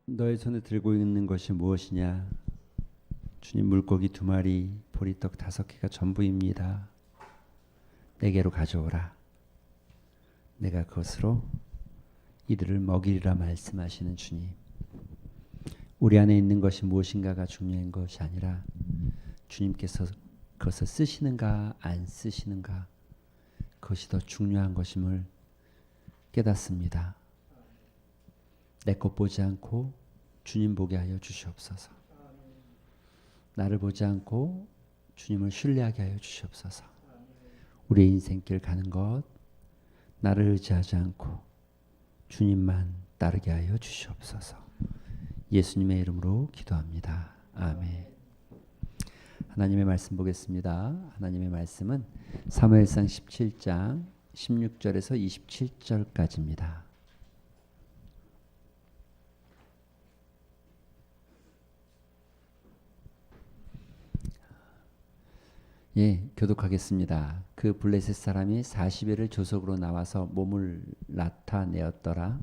너의 손에 들고 있는 것이 무엇이냐? 주님, 물고기 2마리, 보리떡 5개가 전부입니다. 내게로 가져오라. 내가 그것으로 이들을 먹이리라 말씀하시는 주님. 우리 안에 있는 것이 무엇인가가 중요한 것이 아니라 주님께서 그것을 쓰시는가 안 쓰시는가, 그것이 더 중요한 것임을 깨닫습니다. 내 것 보지 않고 주님 보게 하여 주시옵소서. 나를 보지 않고 주님을 신뢰하게 하여 주시옵소서. 우리의 인생길 가는 것 나를 의지하지 않고 주님만 따르게 하여 주시옵소서. 예수님의 이름으로 기도합니다. 아멘. 하나님의 말씀 보겠습니다. 하나님의 말씀은 사무엘상 17장 16절에서 27절까지입니다. 교독하겠습니다. 그 블레셋 사람이 40일을 조석으로 나와서 몸을 나타내었더라.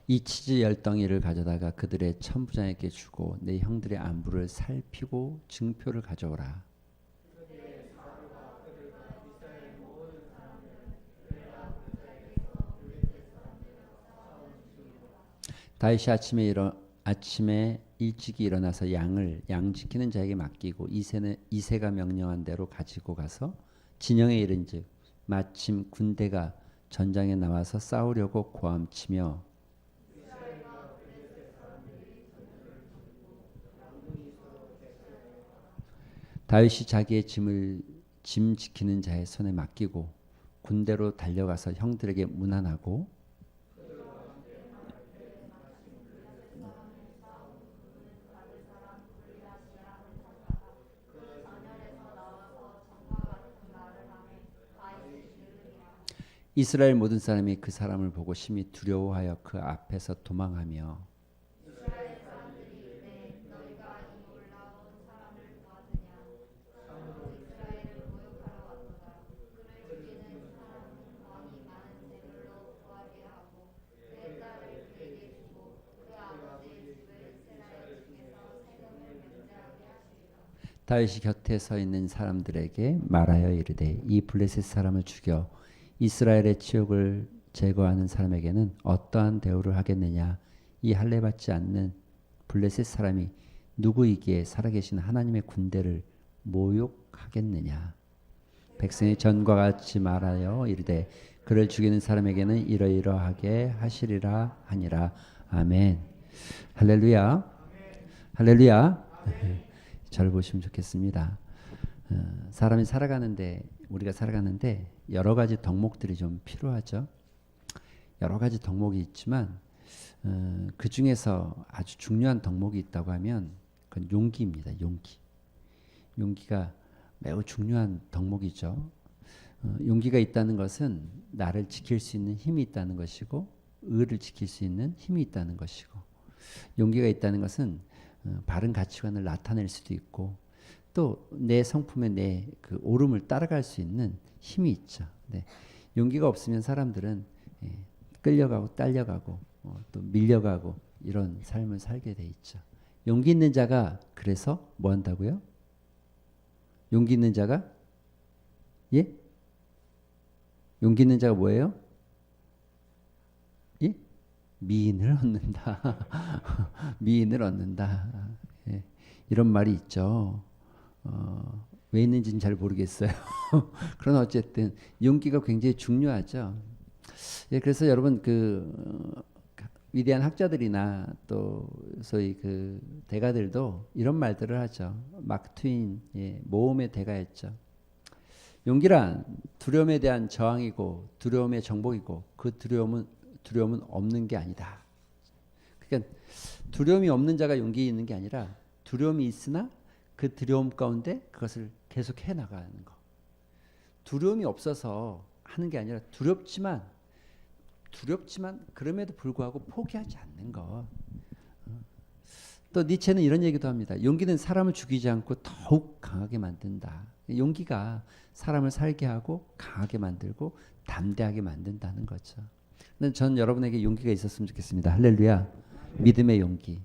이 치즈 10덩이를 가져다가 그들의 천부장에게 주고 내 형들의 안부를 살피고 증표를 가져오라. 다윗이 아침에 일찍이 일어나서 양 지키는 자에게 맡기고 이새가 명령한 대로 가지고 가서 진영에 이른즉 마침 군대가 전장에 나와서 싸우려고 고함치며 다윗이 자기의 짐 지키는 자의 손에 맡기고 군대로 달려가서 형들에게 문안하고 이스라엘 모든 사람이 그 사람을 보고 심히 두려워하여 그 앞에서 도망하며 다윗이 곁에 서 있는 사람들에게 말하여 이르되 이 블레셋 사람을 죽여 이스라엘의 치욕을 제거하는 사람에게는 어떠한 대우를 하겠느냐? 이 할례 받지 않는 블레셋 사람이 누구이기에 살아계신 하나님의 군대를 모욕하겠느냐? 백성이 전과 같이 말하여 이르되 그를 죽이는 사람에게는 이러이러하게 하시리라 하니라. 아멘. 할렐루야. 할렐루야. 절 보시면 좋겠습니다. 우리가 살아가는데 여러 가지 덕목들이 좀 필요하죠. 여러 가지 덕목이 있지만 그 중에서 아주 중요한 덕목이 있다고 하면 그건 용기입니다. 용기가 매우 중요한 덕목이죠. 용기가 있다는 것은 나를 지킬 수 있는 힘이 있다는 것이고 의를 지킬 수 있는 힘이 있다는 것이고, 용기가 있다는 것은 바른 가치관을 나타낼 수도 있고 또 내 성품에 내 그 옳음을 따라갈 수 있는 힘이 있죠. 네. 용기가 없으면 사람들은 끌려가고 딸려가고 또 밀려가고 이런 삶을 살게 돼 있죠. 용기 있는 자가 그래서 뭐 한다고요? 용기 있는 자가 용기 있는 자가 뭐예요? 미인을 얻는다. 미인을 얻는다. 이런 말이 있죠. 왜 있는지는 잘 모르겠어요. 그러나 어쨌든 용기가 굉장히 중요하죠. 그래서 여러분 위대한 학자들이나 또 소위 그 대가들도 이런 말들을 하죠. 마크 트윈, 모험의 대가였죠. 용기란 두려움에 대한 저항이고 두려움의 정복이고 그 두려움은 없는 게 아니다. 그러니까 두려움이 없는 자가 용기 있는 게 아니라 두려움이 있으나 그 두려움 가운데 그것을 계속 해나가는 거. 두려움이 없어서 하는 게 아니라 두렵지만 그럼에도 불구하고 포기하지 않는 것. 또 니체는 이런 얘기도 합니다. 용기는 사람을 죽이지 않고 더욱 강하게 만든다. 용기가 사람을 살게 하고 강하게 만들고 담대하게 만든다는 거죠. 근데 전 여러분에게 용기가 있었으면 좋겠습니다. 할렐루야. 믿음의 용기.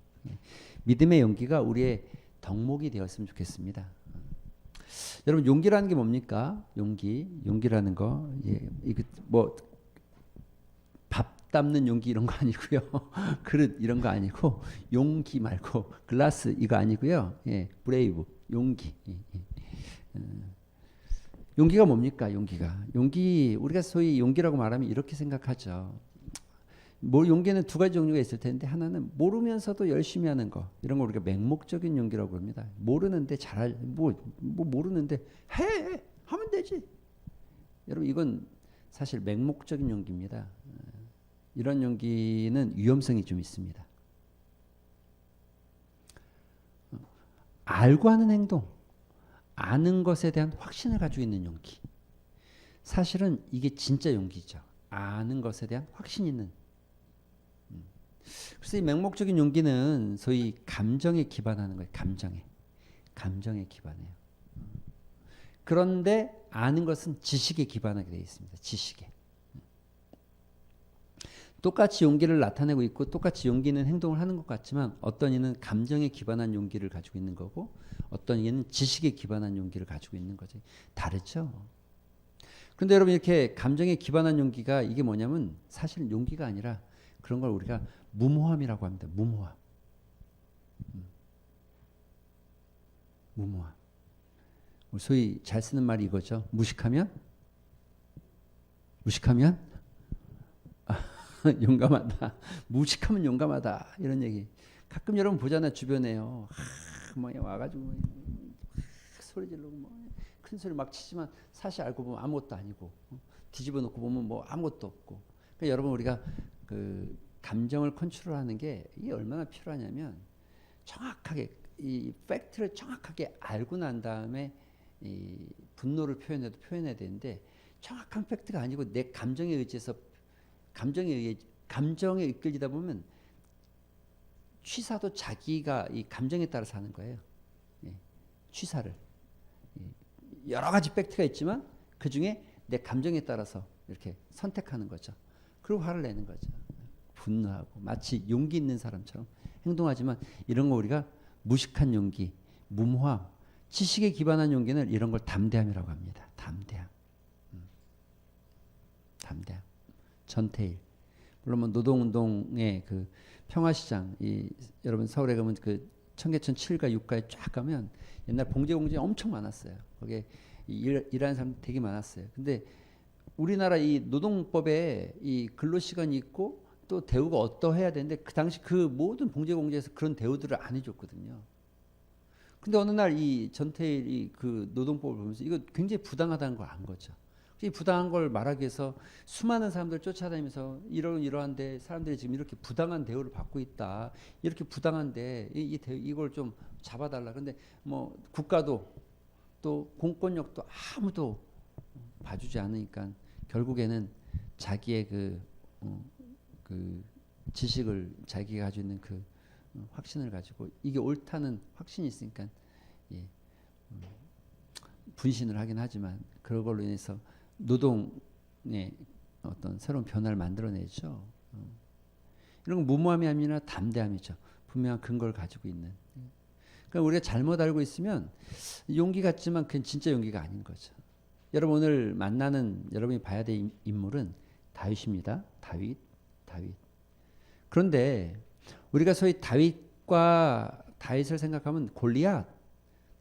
믿음의 용기가 우리의 덕목이 되었으면 좋겠습니다. 여러분 용기라는 게 뭡니까? 용기라는 거, 이거 뭐 밥 담는 용기 이런 거 아니고요. 그릇 이런 거 아니고 용기 말고 글라스 이거 아니고요. 브레이브 용기. 용기가 뭡니까? 용기 우리가 소위 용기라고 말하면 이렇게 생각하죠. 용기는 두 가지 종류가 있을 텐데 하나는 모르면서도 열심히 하는 거 이런 걸 우리가 맹목적인 용기라고 합니다. 모르는데 모르는데 하면 되지. 여러분 이건 사실 맹목적인 용기입니다. 이런 용기는 위험성이 좀 있습니다. 알고 하는 행동, 아는 것에 대한 확신을 가지고 있는 용기. 사실은 이게 진짜 용기죠. 아는 것에 대한 확신 있는. 그래서 이 맹목적인 용기는 소위 감정에 기반하는 거예요. 감정에 기반해요. 그런데 아는 것은 지식에 기반하게 되어 있습니다. 지식에. 똑같이 용기를 나타내고 있고 똑같이 용기 있는 행동을 하는 것 같지만 어떤 이는 감정에 기반한 용기를 가지고 있는 거고 어떤 이는 지식에 기반한 용기를 가지고 있는 거지. 다르죠. 그런데 여러분 이렇게 감정에 기반한 용기가 이게 뭐냐면 사실 용기가 아니라 그런 걸 우리가 무모함이라고 합니다. 무모함. 소위 잘 쓰는 말이 이거죠. 무식하면 용감하다. 무식하면 용감하다. 이런 얘기. 가끔 여러분 보잖아요. 주변에요. 와가지고 소리 지르고 큰 소리 막 치지만 사실 알고 보면 아무것도 아니고 뒤집어 놓고 보면 뭐 아무것도 없고. 그러니까 여러분 우리가 그 감정을 컨트롤하는 게 이게 얼마나 필요하냐면 정확하게 이 팩트를 정확하게 알고 난 다음에 이 분노를 표현해야 되는데 정확한 팩트가 아니고 내 감정에 의지해서 감정에 이끌리다 보면 취사도 자기가 이 감정에 따라서 하는 거예요. 취사를 여러 가지 팩트가 있지만 그 중에 내 감정에 따라서 이렇게 선택하는 거죠. 그리고 화를 내는 거죠. 분노하고 마치 용기 있는 사람처럼 행동하지만 이런 거 우리가 무식한 용기, 무모함, 지식에 기반한 용기는 이런 걸 담대함이라고 합니다. 담대함. 전태일. 물론 뭐 노동운동의 그 평화시장, 여러분 서울에 가면 그 청계천 7가 6가에 쫙 가면 옛날 봉제공장이 엄청 많았어요. 거기에 일하는 사람 되게 많았어요. 근데 우리나라 이 노동법에 이 근로시간이 있고 또 대우가 어떠해야 되는데 그 당시 그 모든 봉제공장에서 그런 대우들을 안 해줬거든요. 근데 어느 날 이 전태일이 그 노동법을 보면서 이거 굉장히 부당하다는 걸 안 거죠. 이 부당한 걸 말하기 위해서 수많은 사람들 쫓아다니면서 이러한데 사람들이 지금 이렇게 부당한 대우를 받고 있다. 이렇게 부당한데 이걸 좀 잡아달라. 근데 뭐 국가도 또 공권력도 아무도 봐주지 않으니까 결국에는 자기의 그 지식을 자기가 가지고 있는 그 확신을 가지고 이게 옳다는 확신이 있으니까 분신을 하긴 하지만 그걸로 인해서 노동의 어떤 새로운 변화를 만들어내죠. 이런 건 무모함이 아니라 담대함이죠. 분명한 근거를 가지고 있는. 그러니까 우리가 잘못 알고 있으면 용기 같지만 그건 진짜 용기가 아닌 거죠. 여러분 오늘 만나는 여러분이 봐야 될 인물은 다윗입니다. 다윗. 그런데 우리가 소위 다윗을 생각하면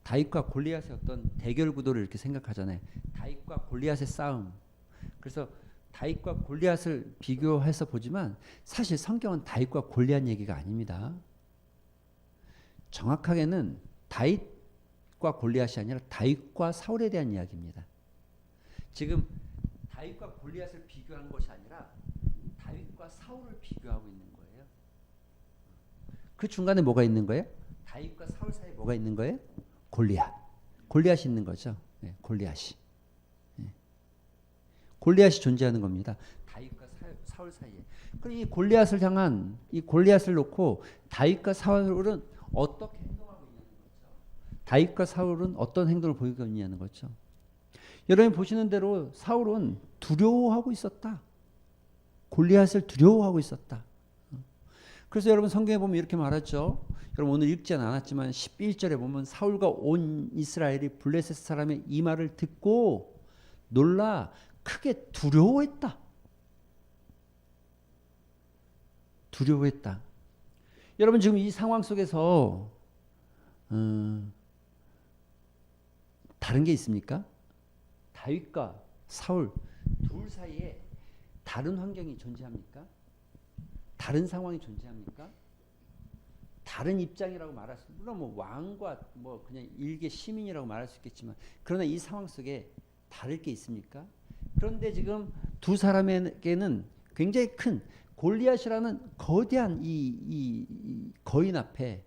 다윗과 골리앗의 어떤 대결 구도를 이렇게 생각하잖아요. 다윗과 골리앗의 싸움. 그래서 다윗과 골리앗을 비교해서 보지만 사실 성경은 다윗과 골리앗 얘기가 아닙니다. 정확하게는 다윗과 골리앗이 아니라 다윗과 사울에 대한 이야기입니다. 지금 다윗과 골리앗을 비교한 것이 아니라 다윗과 사울을 비교하고 있는 거예요. 그 중간에 뭐가 있는 거예요? 다윗과 사울 사이에 뭐가 있는 거예요? 골리앗이 있는 거죠. 골리앗이. 골리앗이 존재하는 겁니다. 다윗과 사울 사이에. 그럼 이 골리앗을 놓고 다윗과 사울은 어떻게 행동하고 있냐는 거죠. 다윗과 사울은 어떤 행동을 보이고 있냐는 거죠. 여러분이 보시는 대로 사울은 두려워하고 있었다. 골리앗을 두려워하고 있었다. 그래서 여러분 성경에 보면 이렇게 말하죠. 여러분 오늘 읽지는 않았지만 11절에 보면 사울과 온 이스라엘이 블레셋 사람의 이 말을 듣고 놀라 크게 두려워했다. 두려워했다. 여러분 지금 이 상황 속에서 다른 게 있습니까? 다윗과 사울 둘 사이에 다른 환경이 존재합니까? 다른 상황이 존재합니까? 다른 입장이라고 말할 수, 물론 뭐 왕과 뭐 그냥 일개 시민이라고 말할 수 있겠지만, 그러나 이 상황 속에 다를 게 있습니까? 그런데 지금 두 사람에게는 굉장히 큰 골리앗이라는 거대한 이 거인 앞에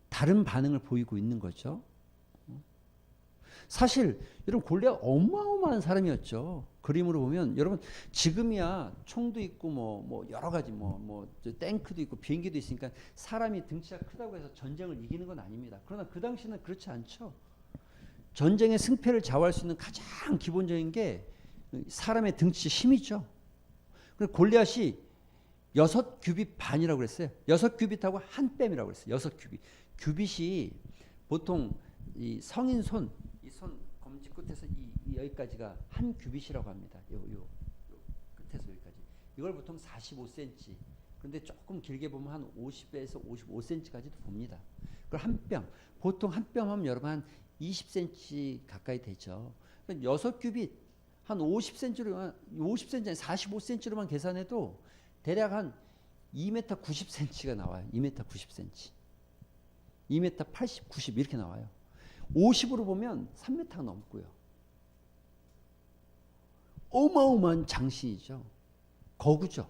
다른 반응을 보이고 있는 거죠. 사실 여러분 골리앗 어마어마한 사람이었죠. 그림으로 보면 여러분 지금이야 총도 있고 뭐 여러 가지 뭐 탱크도 있고 비행기도 있으니까 사람이 등치가 크다고 해서 전쟁을 이기는 건 아닙니다. 그러나 그 당시는 그렇지 않죠. 전쟁의 승패를 좌우할 수 있는 가장 기본적인 게 사람의 등치 힘이죠. 그래서 골리앗이 6규빗 반이라고 그랬어요. 6규빗하고 한 뺨이라고 그랬어요. 6규빗. 규빗이 보통 이 성인 손, 이 손 검지 끝에서 이 여기까지가 한 규빗이라고 합니다. 요 끝에서 여기까지. 이걸 보통 45cm. 그런데 조금 길게 보면 한 50에서 55cm까지도 봅니다. 그걸 한 뼘. 보통 한 뼘 하면 여러분 한 20cm 가까이 되죠. 6규빗 한 50cm로 50cm 아니 45cm로만 계산해도 대략 한 2m 90cm가 나와요. 2m 90cm. 2m 80, 90 이렇게 나와요. 50으로 보면 3m가 넘고요. 어마어마한 장신이죠. 거구죠.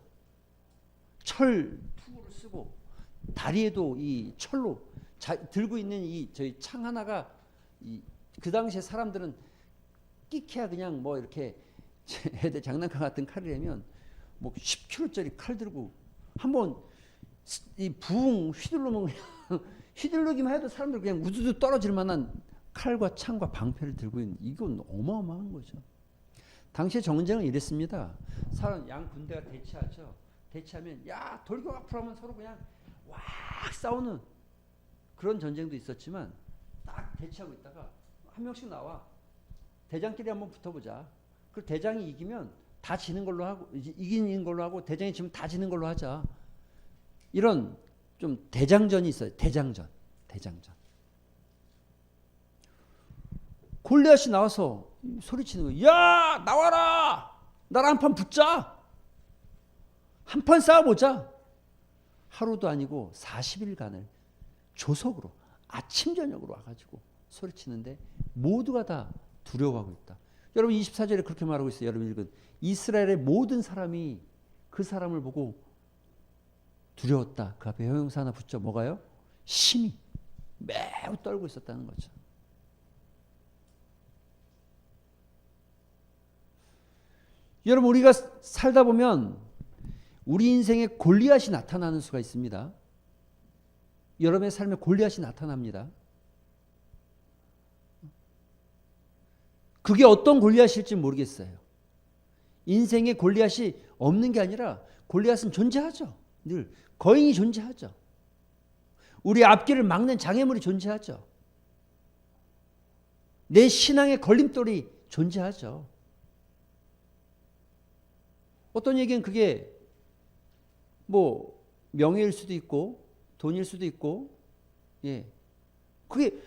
철 투구를 쓰고 다리에도 이 철로 들고 있는 이 저희 창 하나가 그 당시에 사람들은 끼케야 그냥 뭐 이렇게 애들 장난감 같은 칼이라면 뭐 10kg짜리 칼 들고 한번 이 부웅 휘둘르면 그냥 휘둘르기만 해도 사람들 그냥 우두두 떨어질 만한 칼과 창과 방패를 들고 있는 이건 어마어마한 거죠. 당시에 전쟁은 이랬습니다. 사람 양 군대가 대치하죠. 대치하면 야 돌격 앞으로 하면 서로 그냥 왁 싸우는 그런 전쟁도 있었지만 딱 대치하고 있다가 한 명씩 나와 대장끼리 한번 붙어보자. 그 대장이 이기면 다 지는 걸로 하고 이기는 걸로 하고 대장이 지면 다 지는 걸로 하자. 이런 좀 대장전이 있어요. 대장전. 골리앗이 나와서 소리치는 거예요. 야 나와라. 나랑 한판 붙자. 한판 싸워보자. 하루도 아니고 40일간을 조석으로 아침 저녁으로 와가지고 소리치는데 모두가 다 두려워하고 있다. 여러분 24절에 그렇게 말하고 있어요. 여러분 읽은 이스라엘의 모든 사람이 그 사람을 보고 두려웠다. 그 앞에 형용사 하나 붙죠. 뭐가요? 심히 매우 떨고 있었다는 거죠. 여러분 우리가 살다 보면 우리 인생에 골리앗이 나타나는 수가 있습니다. 여러분의 삶에 골리앗이 나타납니다. 그게 어떤 골리앗일지 모르겠어요. 인생에 골리앗이 없는 게 아니라 골리앗은 존재하죠. 늘 거인이 존재하죠. 우리 앞길을 막는 장애물이 존재하죠. 내 신앙의 걸림돌이 존재하죠. 어떤 얘기는 그게 뭐 명예일 수도 있고 돈일 수도 있고, 예, 그게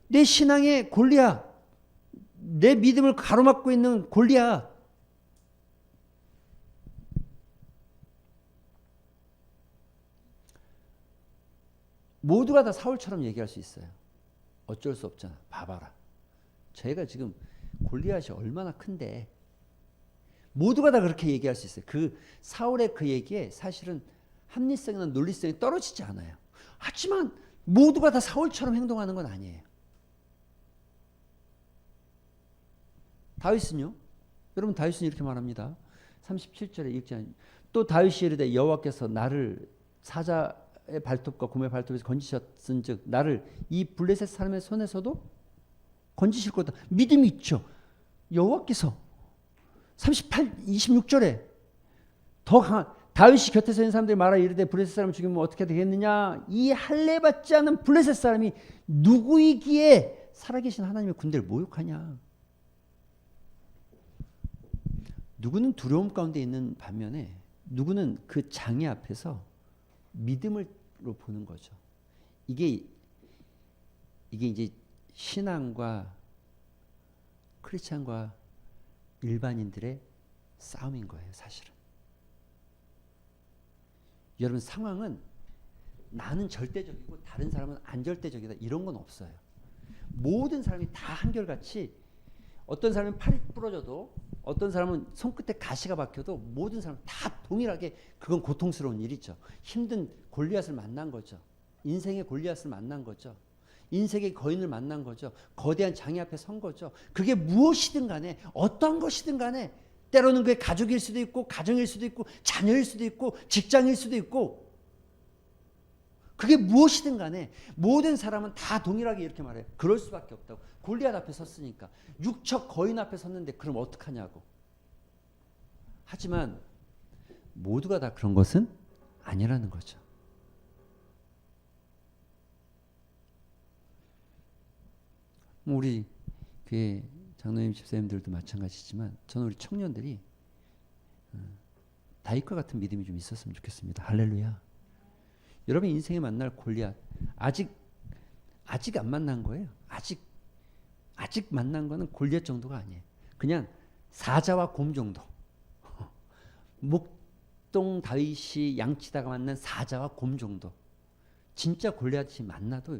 내 신앙의 골리앗, 내 믿음을 가로막고 있는 골리앗. 모두가 다 사울처럼 얘기할 수 있어요. 어쩔 수 없잖아. 봐봐라. 저희가 지금 골리앗이 얼마나 큰데. 모두가 다 그렇게 얘기할 수 있어요. 그 사울의 그 얘기에 사실은 합리성이나 논리성이 떨어지지 않아요. 하지만 모두가 다 사울처럼 행동하는 건 아니에요. 다윗은요? 여러분 다윗은 이렇게 말합니다. 37절에 읽지 않. 또 다윗이 이르되 여호와께서 나를 발톱과 곰의 발톱에서 건지셨은즉 나를 이 블레셋 사람의 손에서도 건지실 거다. 믿음이 있죠. 여호와께서 26절에 더 강한 다윗이 곁에서 있는 사람들이 말하 이르되 블레셋 사람 죽이면 어떻게 되겠느냐. 이 할례 받지 않은 블레셋 사람이 누구이기에 살아계신 하나님의 군대를 모욕하냐. 누구는 두려움 가운데 있는 반면에 누구는 그 장애 앞에서 믿음으로 보는 거죠. 이게 이제 신앙과 크리스찬과 일반인들의 싸움인 거예요, 사실은. 여러분, 상황은 나는 절대적이고 다른 사람은 안 절대적이다 이런 건 없어요. 모든 사람이 다 한결같이 어떤 사람은 팔이 부러져도 어떤 사람은 손끝에 가시가 박혀도 모든 사람은 다 동일하게 그건 고통스러운 일이죠. 힘든 골리앗을 만난 거죠. 인생의 골리앗을 만난 거죠. 인생의 거인을 만난 거죠. 거대한 장애 앞에 선 거죠. 그게 무엇이든 간에 어떤 것이든 간에 때로는 그게 가족일 수도 있고 가정일 수도 있고 자녀일 수도 있고 직장일 수도 있고 그게 무엇이든 간에 모든 사람은 다 동일하게 이렇게 말해요. 그럴 수밖에 없다고. 골리앗 앞에 섰으니까. 육척 거인 앞에 섰는데 그럼 어떡하냐고. 하지만 모두가 다 그런 것은 아니라는 거죠. 우리 교회 장로님 집사님들도 마찬가지지만 저는 우리 청년들이 다윗과 같은 믿음이 좀 있었으면 좋겠습니다. 할렐루야. 여러분 인생에 만날 골리앗 아직 안 만난 거예요. 아직 만난 거는 골리앗 정도가 아니에요. 그냥 사자와 곰 정도. 목동 다윗이 양치다가 만난 사자와 곰 정도. 진짜 골리앗이 만나도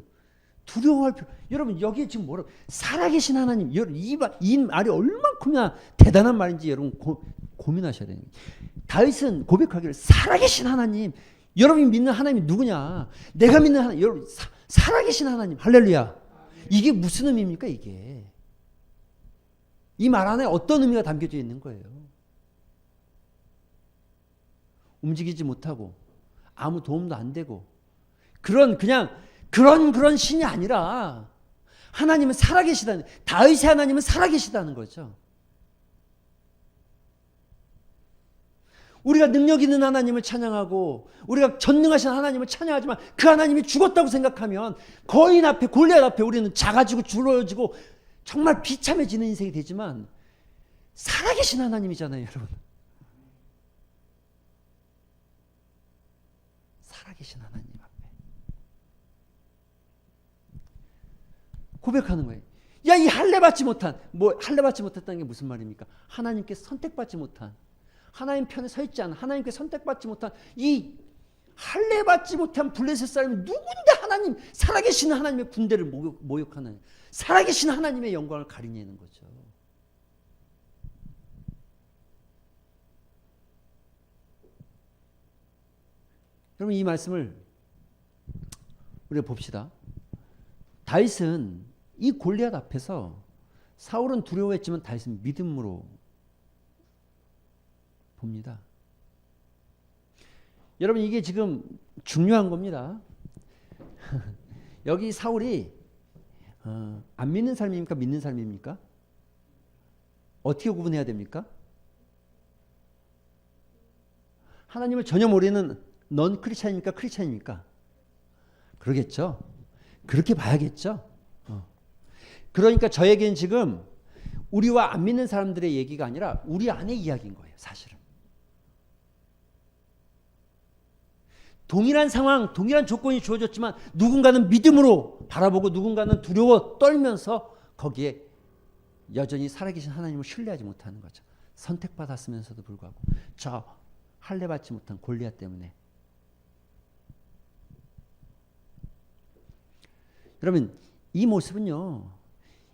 두려워할 필요. 여러분 여기에 지금 뭐라고 살아계신 하나님. 여러분 이 말이 얼만큼이나 대단한 말인지 여러분 고민하셔야 되는 거예요. 다윗은 고백하기를 살아계신 하나님. 여러분이 믿는 하나님이 누구냐? 내가 믿는 하나님. 여러분 살아계신 하나님. 할렐루야. 이게 무슨 의미입니까 이게? 이 말 안에 어떤 의미가 담겨져 있는 거예요? 움직이지 못하고 아무 도움도 안 되고 그런 신이 아니라 하나님은 살아계시다는, 다윗의 하나님은 살아계시다는 거죠. 우리가 능력 있는 하나님을 찬양하고 우리가 전능하신 하나님을 찬양하지만 그 하나님이 죽었다고 생각하면 거인 앞에 골리앗 앞에 우리는 작아지고 줄어지고 정말 비참해지는 인생이 되지만 살아계신 하나님이잖아요, 여러분. 살아계신 하나님 앞에 고백하는 거예요. 야, 이 할례 받지 못한, 할례 받지 못했다는 게 무슨 말입니까? 하나님께 선택받지 못한, 하나님 편에 서 있지 않은, 하나님께 선택받지 못한 이 할례 받지 못한 블레셋 사람이 누군데 하나님, 살아계신 하나님의 군대를 모욕하는, 살아계신 하나님의 영광을 가리내는 거죠. 여러분 이 말씀을 우리가 봅시다. 다윗은 이 골리앗 앞에서 사울은 두려워했지만 다윗은 믿음으로 봅니다. 여러분 이게 지금 중요한 겁니다. 여기 사울이 안 믿는 삶입니까? 믿는 삶입니까? 어떻게 구분해야 됩니까? 하나님을 전혀 모르는 넌 크리스찬입니까? 크리스찬입니까? 그러겠죠. 그렇게 봐야겠죠. 그러니까 저에겐 지금 우리와 안 믿는 사람들의 얘기가 아니라 우리 안의 이야기인 거예요, 사실은. 동일한 상황, 동일한 조건이 주어졌지만 누군가는 믿음으로 바라보고 누군가는 두려워 떨면서 거기에 여전히 살아계신 하나님을 신뢰하지 못하는 거죠. 선택받았으면서도 불구하고 저 할례 받지 못한 골리앗 때문에. 여러분 이 모습은요,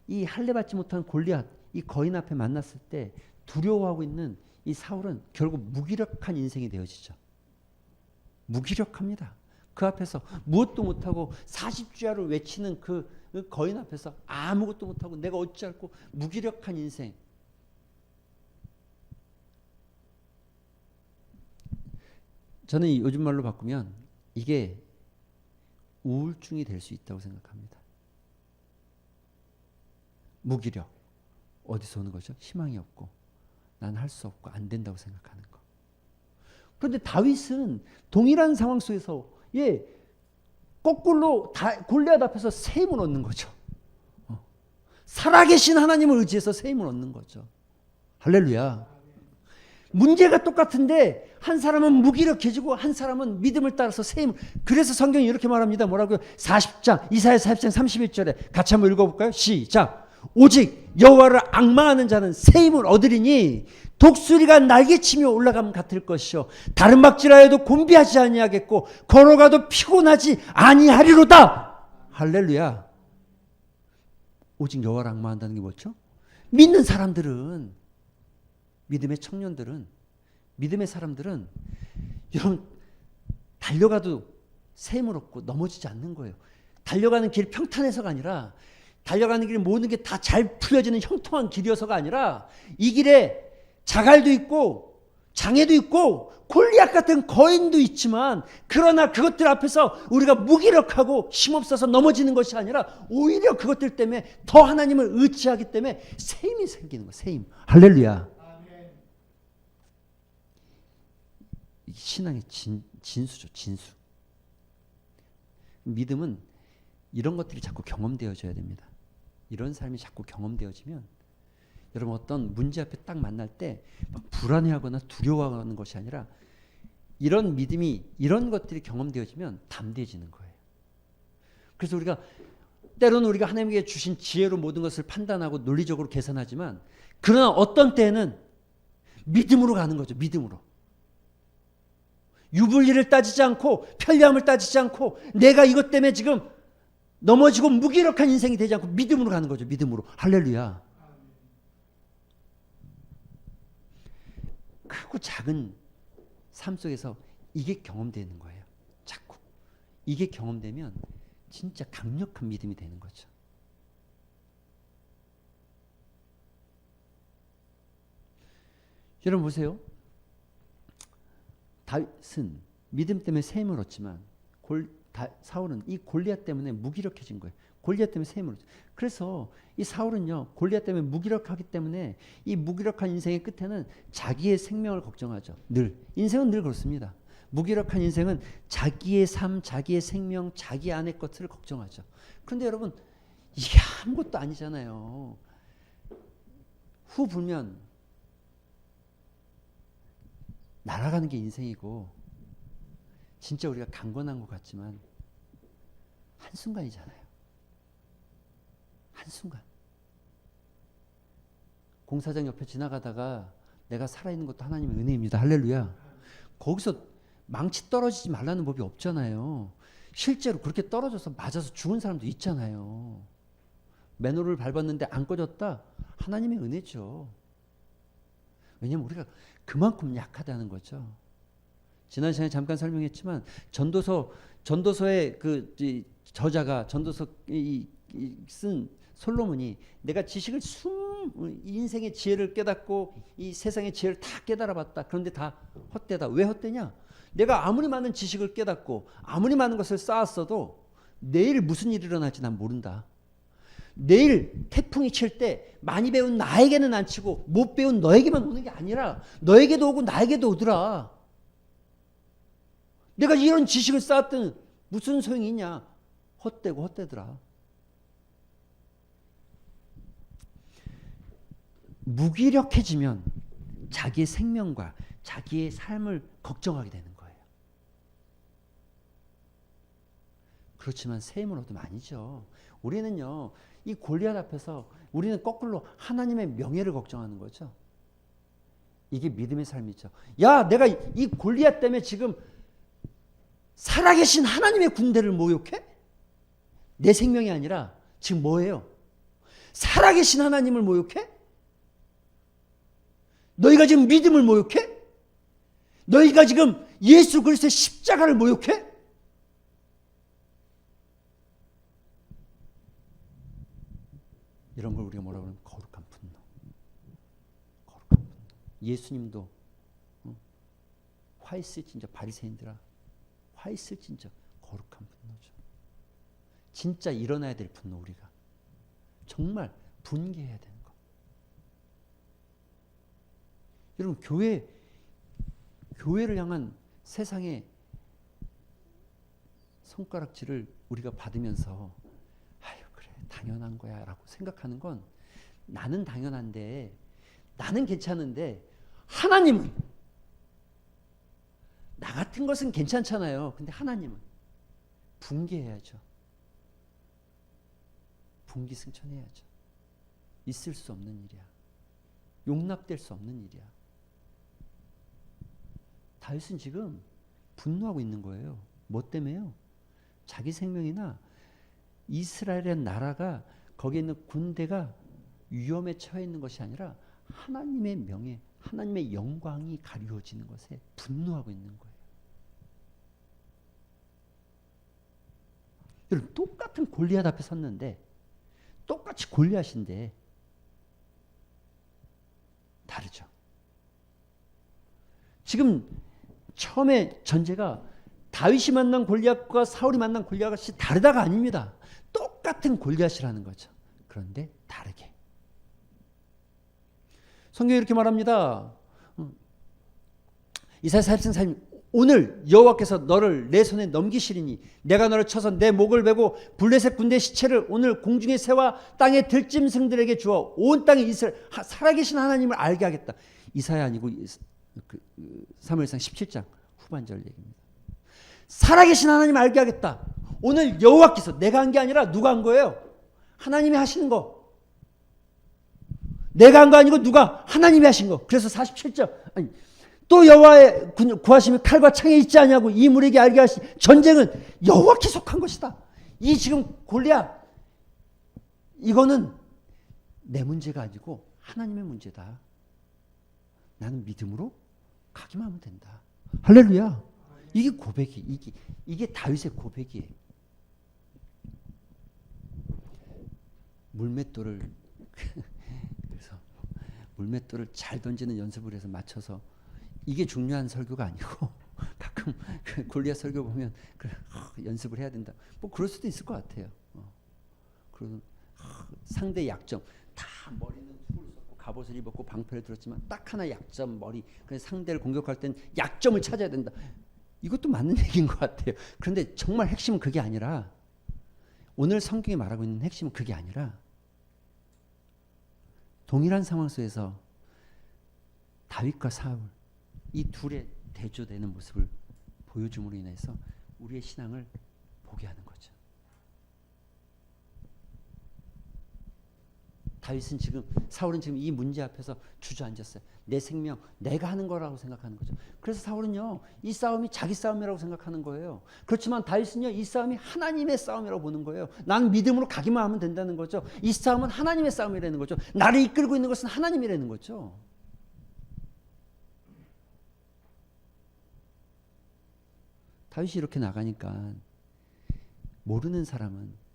이 할례 받지 못한 골리앗, 이 거인 앞에 만났을 때 두려워하고 있는 이 사울은 결국 무기력한 인생이 되어지죠. 무기력합니다. 그 앞에서 무엇도 못하고 40주야를 외치는 그 거인 앞에서 아무것도 못하고 내가 어찌할꼬 무기력한 인생. 저는 요즘 말로 바꾸면 이게 우울증이 될 수 있다고 생각합니다. 무기력. 어디서 오는 거죠? 희망이 없고 난 할 수 없고 안 된다고 생각하는 거. 그런데 다윗은 동일한 상황 속에서 거꾸로 골리앗 앞에서 새 힘을 얻는 거죠. 살아계신 하나님을 의지해서 새 힘을 얻는 거죠. 할렐루야. 문제가 똑같은데 한 사람은 무기력해지고 한 사람은 믿음을 따라서 새 힘을. 그래서 성경이 이렇게 말합니다. 뭐라고요? 40장 이사야 40장 31절에 같이 한번 읽어볼까요? 시작. 오직 여호와를 앙망하는 자는 새 힘을 얻으리니 독수리가 날개치며 올라가면 같을 것이요 다른 막질하여도 곤비하지 아니하겠고 걸어가도 피곤하지 아니하리로다. 할렐루야. 오직 여호와를 앙망한다는 게 뭐죠? 믿는 사람들은, 믿음의 청년들은, 믿음의 사람들은 여러분 달려가도 새 힘을 얻고 넘어지지 않는 거예요. 달려가는 길이 평탄해서가 아니라, 달려가는 길이 모든 게 다 잘 풀려지는 형통한 길이어서가 아니라, 이 길에 자갈도 있고 장애도 있고 골리앗 같은 거인도 있지만, 그러나 그것들 앞에서 우리가 무기력하고 힘없어서 넘어지는 것이 아니라 오히려 그것들 때문에 더 하나님을 의지하기 때문에 새 힘이 생기는 거예요. 새 힘. 할렐루야. 신앙의 진수죠. 진수. 믿음은 이런 것들이 자꾸 경험되어져야 됩니다. 이런 삶이 자꾸 경험되어지면 여러분 어떤 문제 앞에 딱 만날 때 막 불안해하거나 두려워하는 것이 아니라, 이런 믿음이, 이런 것들이 경험되어지면 담대해지는 거예요. 그래서 우리가 때로는 우리가 하나님께 주신 지혜로 모든 것을 판단하고 논리적으로 계산하지만, 그러나 어떤 때는 믿음으로 가는 거죠. 믿음으로. 유불리를 따지지 않고 편리함을 따지지 않고 내가 이것 때문에 지금 넘어지고 무기력한 인생이 되지 않고 믿음으로 가는 거죠. 믿음으로. 할렐루야. 크고 작은 삶 속에서 이게 경험되는 거예요. 자꾸. 이게 경험되면 진짜 강력한 믿음이 되는 거죠. 여러분 보세요. 다윗은 믿음 때문에 새 힘을 얻지만 사울은 이 골리앗 때문에 무기력해진 거예요. 골리앗 때문에 새 힘을 얻죠. 그래서 이 사울은요, 골리앗 때문에 무기력하기 때문에 이 무기력한 인생의 끝에는 자기의 생명을 걱정하죠. 늘. 인생은 늘 그렇습니다. 무기력한 인생은 자기의 삶, 자기의 생명, 자기 안의 것들을 걱정하죠. 그런데 여러분, 이게 아무것도 아니잖아요. 후 불면 날아가는 게 인생이고, 진짜 우리가 강건한 것 같지만 한순간이잖아요. 한순간. 공사장 옆에 지나가다가 내가 살아있는 것도 하나님의 은혜입니다. 할렐루야. 거기서 망치 떨어지지 말라는 법이 없잖아요. 실제로 그렇게 떨어져서 맞아서 죽은 사람도 있잖아요. 맨홀을 밟았는데 안 꺼졌다? 하나님의 은혜죠. 왜냐하면 우리가 그만큼 약하다는 거죠. 지난 시간에 잠깐 설명했지만, 전도서의 그 저자가, 전도서 쓴 솔로몬이 내가 지식을 인생의 지혜를 깨닫고 이 세상의 지혜를 다 깨달아봤다. 그런데 다 헛되다. 왜 헛되냐? 내가 아무리 많은 지식을 깨닫고 아무리 많은 것을 쌓았어도 내일 무슨 일이 일어날지 난 모른다. 내일 태풍이 칠 때 많이 배운 나에게는 안 치고 못 배운 너에게만 오는 게 아니라 너에게도 오고 나에게도 오더라. 내가 이런 지식을 쌓았더니 무슨 소용이 있냐? 헛되고 헛되더라. 무기력해지면 자기의 생명과 자기의 삶을 걱정하게 되는 거예요. 그렇지만 새 힘을 얻으면 아니죠. 우리는요, 이 골리앗 앞에서 우리는 거꾸로 하나님의 명예를 걱정하는 거죠. 이게 믿음의 삶이죠. 야, 내가 이 골리앗 때문에 지금 살아계신 하나님의 군대를 모욕해? 내 생명이 아니라 지금 뭐예요? 살아계신 하나님을 모욕해? 너희가 지금 믿음을 모욕해? 너희가 지금 예수 그리스도의 십자가를 모욕해? 이런 걸 우리가 뭐라고 하면 거룩한 분노. 거룩한 분노. 예수님도 화 있을진저 바리새인들아, 화 있을진저 거룩한 분노죠. 진짜 일어나야 될 분노 우리가. 정말 분개해야 되는 거. 여러분 교회를 향한 세상의 손가락질을 우리가 받으면서 아유 그래 당연한 거야 라고 생각하는 건 나는 당연한데 나는 괜찮은데 하나님은 나 같은 것은 괜찮잖아요. 근데 하나님은 분개해야죠. 분기승천해야죠. 있을 수 없는 일이야. 용납될 수 없는 일이야. 다윗은 지금 분노하고 있는 거예요. 뭐 때문에요? 자기 생명이나 이스라엘의 나라가 거기에 있는 군대가 위험에 처해 있는 것이 아니라 하나님의 명예, 하나님의 영광이 가리워지는 것에 분노하고 있는 거예요. 여러분 똑같은 골리앗 앞에 섰는데 똑같이 골리앗인데 다르죠. 지금 처음에 전제가 다윗이 만난 골리앗과 사울이 만난 골리앗이 다르다가 아닙니다. 똑같은 골리앗이라는 거죠. 그런데 다르게. 성경이 이렇게 말합니다. 이사야 43장 오늘 여호와께서 너를 내 손에 넘기시리니 내가 너를 쳐서 내 목을 베고 블레셋 군대 시체를 오늘 공중의 새와 땅의 들짐승들에게 주어 온 땅에 이스라엘 살아계신 하나님을 알게 하겠다. 이사야 아니고 사무엘상 17장 후반절 얘기입니다. 살아계신 하나님 알게 하겠다. 오늘 여호와께서 내가 한 게 아니라 누가 한 거예요? 하나님이 하시는 거. 내가 한 거 아니고 누가? 하나님이 하신 거. 그래서 47절 아니 또 여호와의 구하심이 칼과 창에 있지 아니하고 이 무리에게 알게 하신 전쟁은 여호와께 속한 것이다. 이 지금 골리앗 이거는 내 문제가 아니고 하나님의 문제다. 나는 믿음으로 가기만 하면 된다. 할렐루야. 이게 고백이 이게 다윗의 고백이에요. 물맷돌을 그래서 물맷돌을 잘 던지는 연습을 해서 맞춰서 이게 중요한 설교가 아니고 가끔 골리앗 설교 보면 그래, 연습을 해야 된다. 뭐 그럴 수도 있을 것 같아요. 그리고 상대 약점 다 머리는 툴을 썼고 갑옷을 입었고 방패를 들었지만 딱 하나 약점 머리. 그래서 상대를 공격할 땐 약점을 찾아야 된다. 이것도 맞는 얘기인 것 같아요. 그런데 정말 핵심은 그게 아니라 오늘 성경이 말하고 있는 핵심은 그게 아니라 동일한 상황 속에서 다윗과 사울 이 둘의 대조되는 모습을 보여줌으로 인해서 우리의 신앙을 보게 하는 거죠. 다윗은 지금 사울은 지금 이 문제 앞에서 주저앉았어요. 내 생명 내가 하는 거라고 생각하는 거죠. 그래서 사울은요 이 싸움이 자기 싸움이라고 생각하는 거예요. 그렇지만 다윗은요 이 싸움이 하나님의 싸움이라고 보는 거예요. 나는 믿음으로 가기만 하면 된다는 거죠. 이 싸움은 하나님의 싸움이라는 거죠. 나를 이끌고 있는 것은 하나님이라는 거죠. 다윗이 이렇게 나가니까 모르는 사람은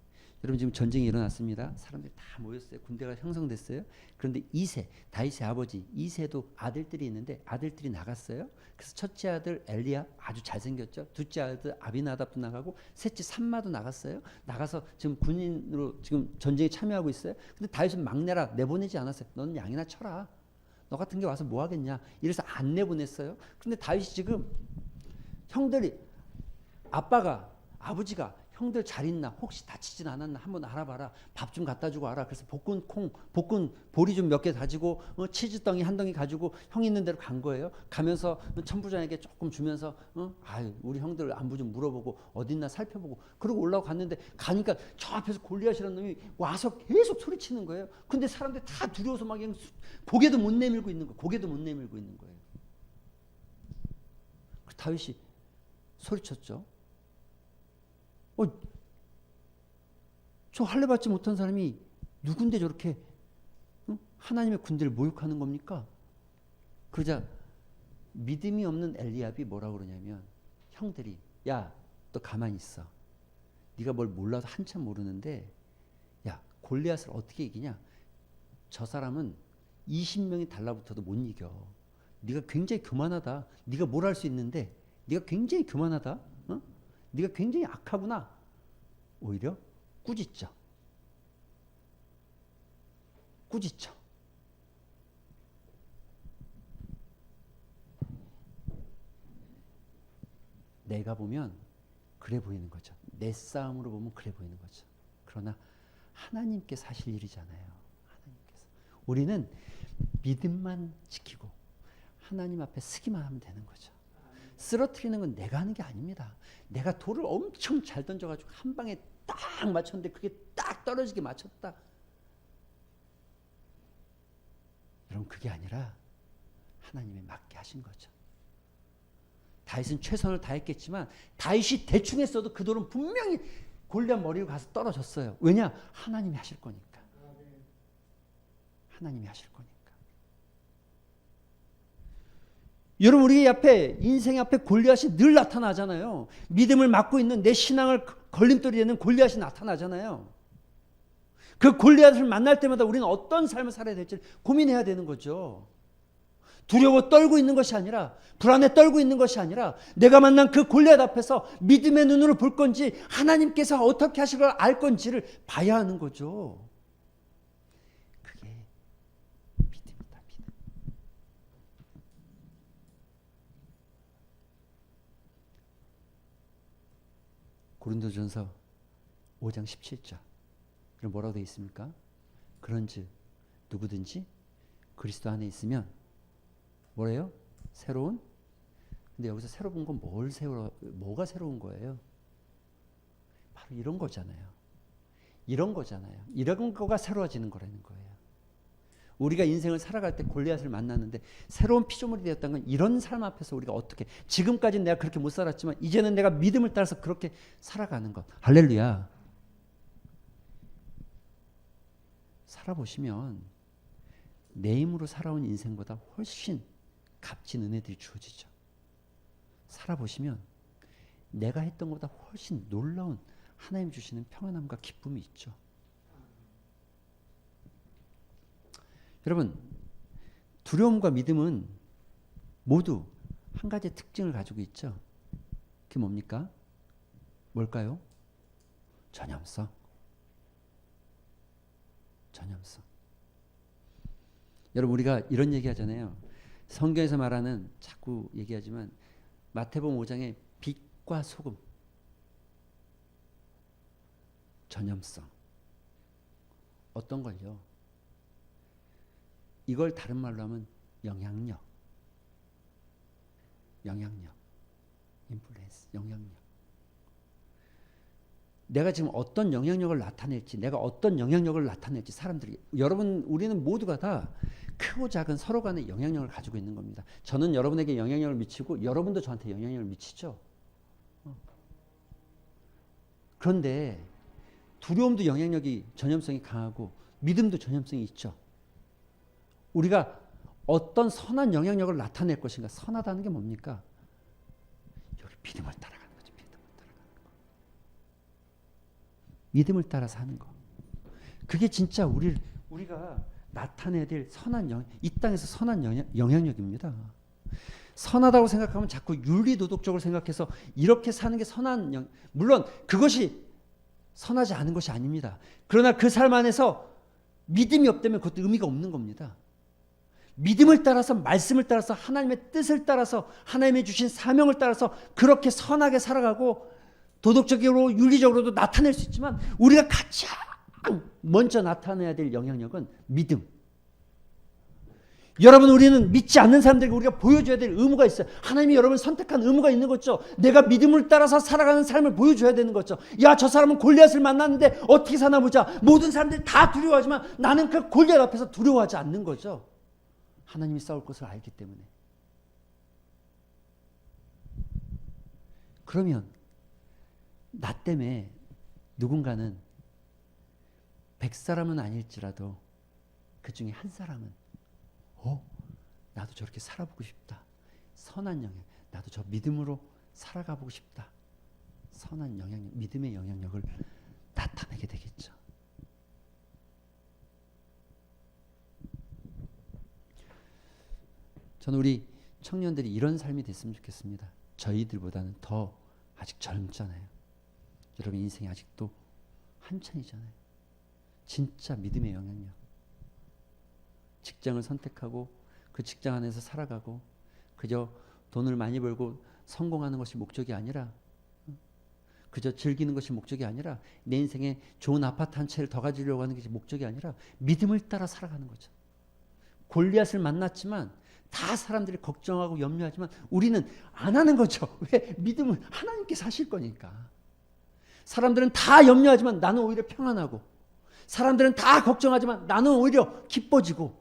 여러분 지금 전쟁이 일어났습니다. 사람들이 다 모였어요. 군대가 형성됐어요. 그런데 이세 다윗의 아버지 이세도 아들들이 있는데 아들들이 나갔어요. 그래서 첫째 아들 엘리야 아주 잘생겼죠. 둘째 아들 아비나답도 나가고 셋째 삼마도 나갔어요. 나가서 지금 군인으로 지금 전쟁에 참여하고 있어요. 근데 다윗은 막내라 내보내지 않았어요. 너는 양이나 쳐라. 너 같은 게 와서 뭐 하겠냐. 이래서 안 내보냈어요. 근데 다윗이 지금 형들이 아버지가 형들 잘 있나 혹시 다치진 않았나 한번 알아봐라. 밥 좀 갖다 주고 와라. 그래서 볶은 보리 좀 몇 개 가지고 치즈덩이 한 덩이 가지고 형 있는 대로 간 거예요. 가면서 천부장에게 조금 주면서 아유 우리 형들 안부 좀 물어보고 어딨나 살펴보고 그러고 올라갔는데 가니까 저 앞에서 골리앗이라는 놈이 와서 계속 소리치는 거예요. 근데 사람들이 다 두려워서 막 그냥 고개도 못 내밀고 있는 거예요. 다윗이 소리쳤죠. 저 할례 받지 못한 사람이 누군데 저렇게 하나님의 군대를 모욕하는 겁니까? 그러자 믿음이 없는 엘리압이 뭐라고 그러냐면 형들이 야, 너 가만히 있어. 네가 뭘 몰라도 한참 모르는데 야, 골리앗을 어떻게 이기냐? 저 사람은 20명이 달라붙어도 못 이겨. 네가 굉장히 교만하다. 네가 뭘 할 수 있는데 네가 굉장히 교만하다. 네가 굉장히 악하구나. 오히려 꾸짖죠. 꾸짖죠. 내가 보면 그래 보이는 거죠. 내 싸움으로 보면 그래 보이는 거죠. 그러나 하나님께서 하실 일이잖아요. 하나님께서. 우리는 믿음만 지키고 하나님 앞에 서기만 하면 되는 거죠. 쓰러뜨리는 건 내가 하는 게 아닙니다. 내가 돌을 엄청 잘 던져가지고 한 방에 딱 맞췄는데 그게 딱 떨어지게 맞췄다. 여러분 그게 아니라 하나님이 맡게 하신 거죠. 다윗은 최선을 다했겠지만 다윗이 대충 했어도 그 돌은 분명히 골리앗 머리로 가서 떨어졌어요. 왜냐? 하나님이 하실 거니까. 하나님이 하실 거니까. 여러분 우리 앞에 인생 앞에 골리앗이 늘 나타나잖아요. 믿음을 막고 있는 내 신앙을 걸림돌이 되는 골리앗이 나타나잖아요. 그 골리앗을 만날 때마다 우리는 어떤 삶을 살아야 될지 고민해야 되는 거죠. 두려워 떨고 있는 것이 아니라 불안에 떨고 있는 것이 아니라 내가 만난 그 골리앗 앞에서 믿음의 눈으로 볼 건지 하나님께서 어떻게 하실 걸 알 건지를 봐야 하는 거죠. 그게 믿음이다. 믿음. 고린도전서 5장 17절 그럼 뭐라고 되어 있습니까? 그런즉 누구든지 그리스도 안에 있으면 뭐래요? 새로운? 근데 여기서 새로운 건 뭐가 새로운 거예요? 바로 이런 거잖아요. 이런 거잖아요. 이런 거가 새로워지는 거라는 거예요. 우리가 인생을 살아갈 때 골리앗을 만났는데 새로운 피조물이 되었다는 건 이런 삶 앞에서 우리가 어떻게 지금까지는 내가 그렇게 못 살았지만 이제는 내가 믿음을 따라서 그렇게 살아가는 것. 할렐루야. 살아보시면 내 힘으로 살아온 인생보다 훨씬 값진 은혜들이 주어지죠. 살아보시면 내가 했던 것보다 훨씬 놀라운 하나님 주시는 평안함과 기쁨이 있죠. 여러분 두려움과 믿음은 모두 한 가지 특징을 가지고 있죠. 그게 뭡니까? 뭘까요? 전염성. 전염성. 여러분 우리가 이런 얘기 하잖아요. 성경에서 말하는 자꾸 얘기하지만 마태복음 5장의 빛과 소금. 전염성. 어떤 걸요? 이걸 다른 말로 하면 영향력. 영향력. 인플루언스. 영향력. 내가 지금 어떤 영향력을 나타낼지 내가 어떤 영향력을 나타낼지 사람들이 여러분 우리는 모두가 다 크고 작은 서로 간의 영향력을 가지고 있는 겁니다. 저는 여러분에게 영향력을 미치고 여러분도 저한테 영향력을 미치죠. 그런데 두려움도 영향력이 전염성이 강하고 믿음도 전염성이 있죠. 우리가 어떤 선한 영향력을 나타낼 것인가. 선하다는 게 뭡니까? 여기 믿음을 따라가는 거죠. 믿음을 따라서 하는 거. 그게 진짜 우리가 나타내야 될 선한 이 땅에서 선한 영향력입니다. 선하다고 생각하면 자꾸 윤리도덕적으로 생각해서 이렇게 사는 게 선한 물론 그것이 선하지 않은 것이 아닙니다. 그러나 그 삶 안에서 믿음이 없다면 그것도 의미가 없는 겁니다. 믿음을 따라서 말씀을 따라서 하나님의 뜻을 따라서 하나님의 주신 사명을 따라서 그렇게 선하게 살아가고 도덕적으로 윤리적으로도 나타낼 수 있지만 우리가 가장 먼저 나타내야 될 영향력은 믿음. 여러분 우리는 믿지 않는 사람들에게 우리가 보여줘야 될 의무가 있어요. 하나님이 여러분을 선택한 의무가 있는 거죠. 내가 믿음을 따라서 살아가는 삶을 보여줘야 되는 거죠. 야, 저 사람은 골리앗을 만났는데 어떻게 사나 보자. 모든 사람들이 다 두려워하지만 나는 그 골리앗 앞에서 두려워하지 않는 거죠. 하나님이 싸울 것을 알기 때문에. 그러면 나 때문에 누군가는 100사람은 아닐지라도 그 중에 한 사람은 나도 저렇게 살아보고 싶다. 선한 영향. 나도 저 믿음으로 살아가보고 싶다. 선한 영향력, 믿음의 영향력을 나타내게 되겠죠. 저는 우리 청년들이 이런 삶이 됐으면 좋겠습니다. 저희들보다는 더 아직 젊잖아요. 여러분 인생이 아직도 한창이잖아요. 진짜 믿음의 영향력. 직장을 선택하고 그 직장 안에서 살아가고 그저 돈을 많이 벌고 성공하는 것이 목적이 아니라, 그저 즐기는 것이 목적이 아니라, 내 인생에 좋은 아파트 한 채를 더 가지려고 하는 것이 목적이 아니라 믿음을 따라 살아가는 거죠. 골리앗을 만났지만 다 사람들이 걱정하고 염려하지만 우리는 안 하는 거죠. 왜? 믿음은 하나님께서 하실 거니까. 사람들은 다 염려하지만 나는 오히려 평안하고, 사람들은 다 걱정하지만 나는 오히려 기뻐지고.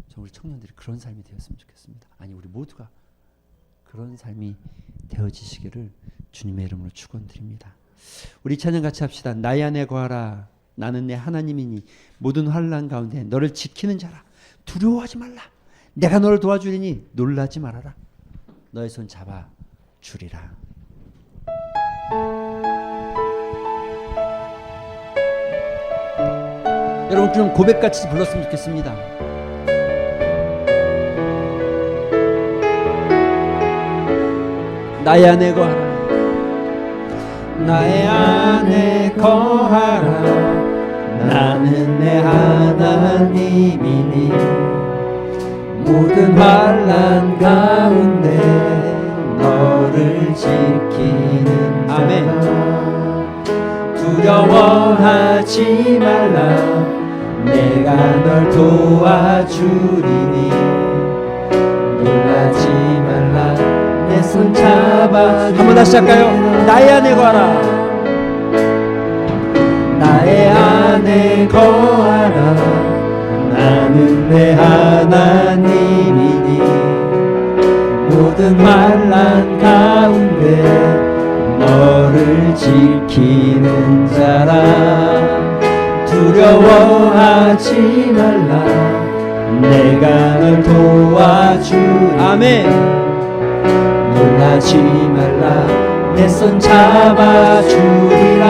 저 우리 청년들이 그런 삶이 되었으면 좋겠습니다. 아니, 우리 모두가 그런 삶이 되어지시기를 주님의 이름으로 축원드립니다. 우리 찬양 같이 합시다. 나의 안에 거하라. 나는 내 하나님이니 모든 환난 가운데 너를 지키는 자라. 두려워하지 말라. 내가 너를 도와주리니 놀라지 말아라. 너의 손 잡아 주리라. 여러분 좀 고백같이 불렀으면 좋겠습니다. 나의 안에 거하라. 나의 안에 거하라. 나는 내 하나님이니 모든 환난 가운데 너를 지키는 아멘. 자라. 두려워하지 말라. 내가 널 도와주리니 놀라지 말라. 내 손 잡아. 한번 다시 할까요? 나의 안에 거하라. 나의 안에 거하라. 나는 내 하나님이니 모든 환난 가운데 너를 지키는 자라. 두려워하지 말라. 내가 널 도와주리. 아멘. 놀라지 말라. 내 손 잡아주리라.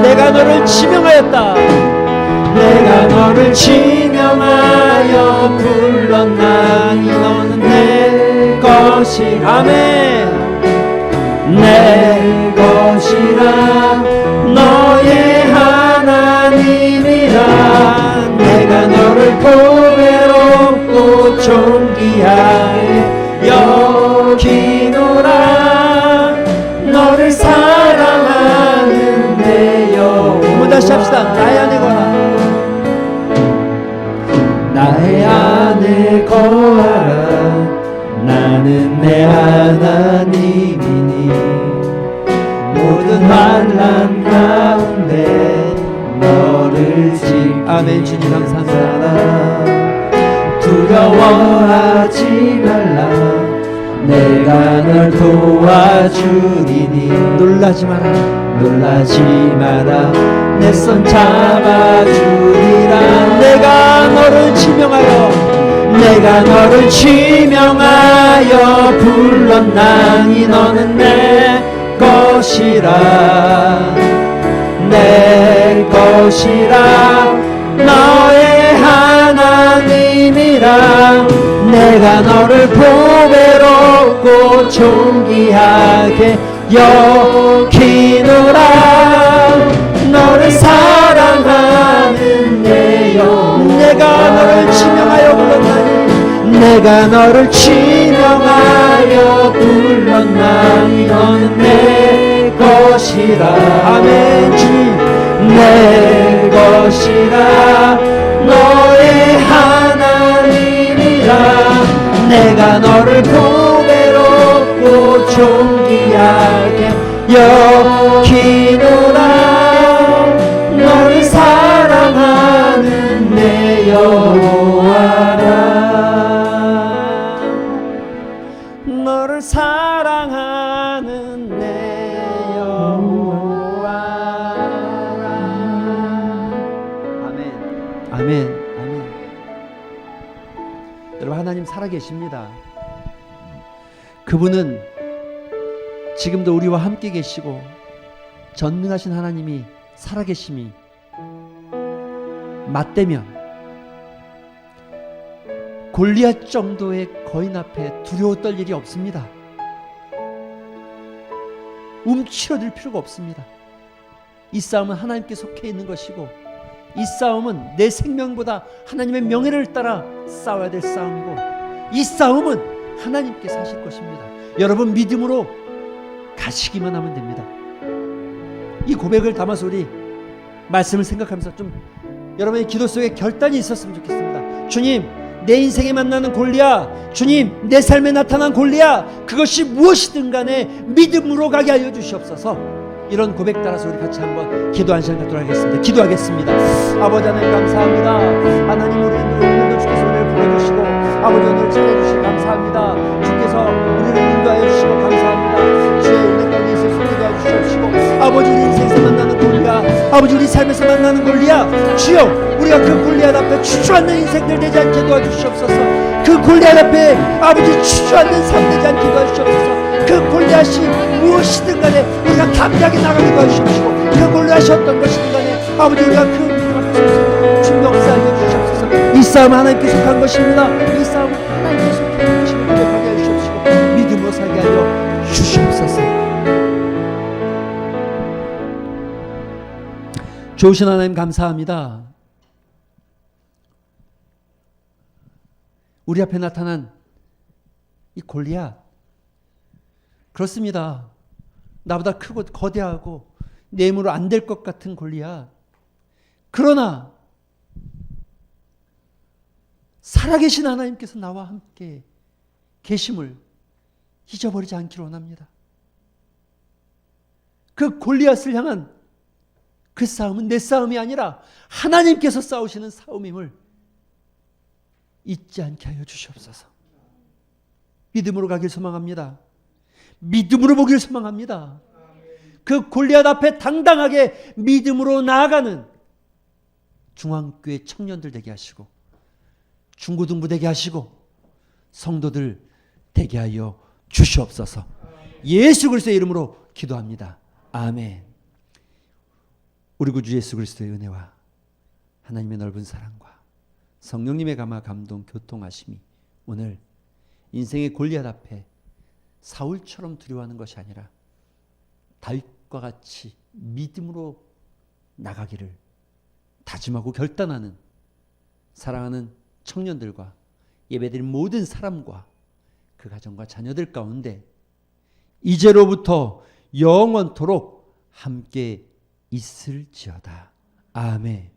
내가 너를 지명하였다. 내가 너를 지명하여 불렀나니 너는 내 것이라. 아멘. 내 것이라. 너의 하나님이라. 내가 너를 보배롭고 존귀하게 여기노라. 너를 사랑하는 내 영혼. 한번 다시 합시다. 나의 안에 거하라. 나의 안에 거하라. 나는 내 하나님이니 모든 환난 가운데 너를 지키는 아멘. 주님 감사합니다. 두려워하지 말라. 내가 널 도와주리니 놀라지 마라. 놀라지 마라. 내 손 잡아주리라. 내가 너를 지명하여, 내가 너를 지명하여 불렀나니 너는 내 것이라. 내 것이라. 너의 하나님이라. 내가 너를 보배롭고 존귀하게 여기노라. 너를 사랑하는 내 영혼. 내가 너를 지명하여 불렀나니, 내가 너를 지명하여 불렀나니 너는 내 것이라. 아멘. 주님 내 것이라. 너의 하나님이라. 내가 너를 보배롭고 존귀하게 여기노라. 너를 사랑하는 내 여호와라. 너를 사랑하는 내 여호와라. 아멘. 아멘. 아멘. 여러분, 하나님 살아계십니다. 그분은 지금도 우리와 함께 계시고 전능하신 하나님이 살아계심이 맞대면 골리앗 정도의 거인 앞에 두려워 떨 일이 없습니다. 움츠러들 필요가 없습니다. 이 싸움은 하나님께 속해 있는 것이고 이 싸움은 내 생명보다 하나님의 명예를 따라 싸워야 될 싸움이고 이 싸움은 하나님께서 하실 것입니다. 여러분 믿음으로 가시기만 하면 됩니다. 이 고백을 담아서 우리 말씀을 생각하면서 좀 여러분의 기도 속에 결단이 있었으면 좋겠습니다. 주님, 내 인생에 만나는 골리앗, 주님, 내 삶에 나타난 골리앗, 그것이 무엇이든 간에 믿음으로 가게 하여 주시옵소서. 이런 고백 따라서 우리 같이 한번 기도 한 시간 갖도록 하겠습니다. 기도하겠습니다. 아버지 하나님 감사합니다. 하나님 오늘도 주께서 우리를 보내주시고 아버지 오늘 찾아주시고 감사합니다. 주께서 우리를 인도하여 주시고 감사합니다. 주의 은혜 가운데 있을 수 있게 하여 주시옵시고 아버지 우리 인생에서 만나는 골리앗, 아버지 우리 삶에서 만나는 골리앗, 주여 우리가 그 골리앗 앞에 주저앉는 인생들 되지 않게 도와주시옵소서. 그 골리앗 앞에 아버지 주저앉는 삶 되지 않게 도와주시옵소서. 그 골리앗이 무엇이든 간에 우리가 담대하게 나가게 도와주시옵시고 그 골리앗이 어떤 것이든 간에 아버지 우리가 그 믿음 앞에 충격사 알려주시옵소서. 이 싸움은 하나님께 속한 것입니다. 이 싸움은 하나님께 속한 것임을 고백하게 해주시옵시고 믿음으로 살게 하여 주시옵소서. 좋으신 하나님 감사합니다. 우리 앞에 나타난 이 골리앗, 그렇습니다. 나보다 크고 거대하고 내 힘으로 안 될 것 같은 골리앗. 그러나 살아계신 하나님께서 나와 함께 계심을 잊어버리지 않기를 원합니다. 그 골리앗을 향한 그 싸움은 내 싸움이 아니라 하나님께서 싸우시는 싸움임을 잊지 않게 하여 주시옵소서. 믿음으로 가길 소망합니다. 믿음으로 보길 소망합니다. 그 골리앗 앞에 당당하게 믿음으로 나아가는 중앙교회 청년들 되게 하시고 중고등부 되게 하시고 성도들 되게 하여 주시옵소서. 예수 그리스도의 이름으로 기도합니다. 아멘. 우리 구주 예수 그리스도의 은혜와 하나님의 넓은 사랑과 성령님의 감화 감동 교통하심이 오늘 인생의 골리앗 앞에 사울처럼 두려워하는 것이 아니라 다윗과 같이 믿음으로 나가기를 다짐하고 결단하는 사랑하는 청년들과 예배드린 모든 사람과 그 가정과 자녀들 가운데 이제로부터 영원토록 함께 있을지어다. 아멘.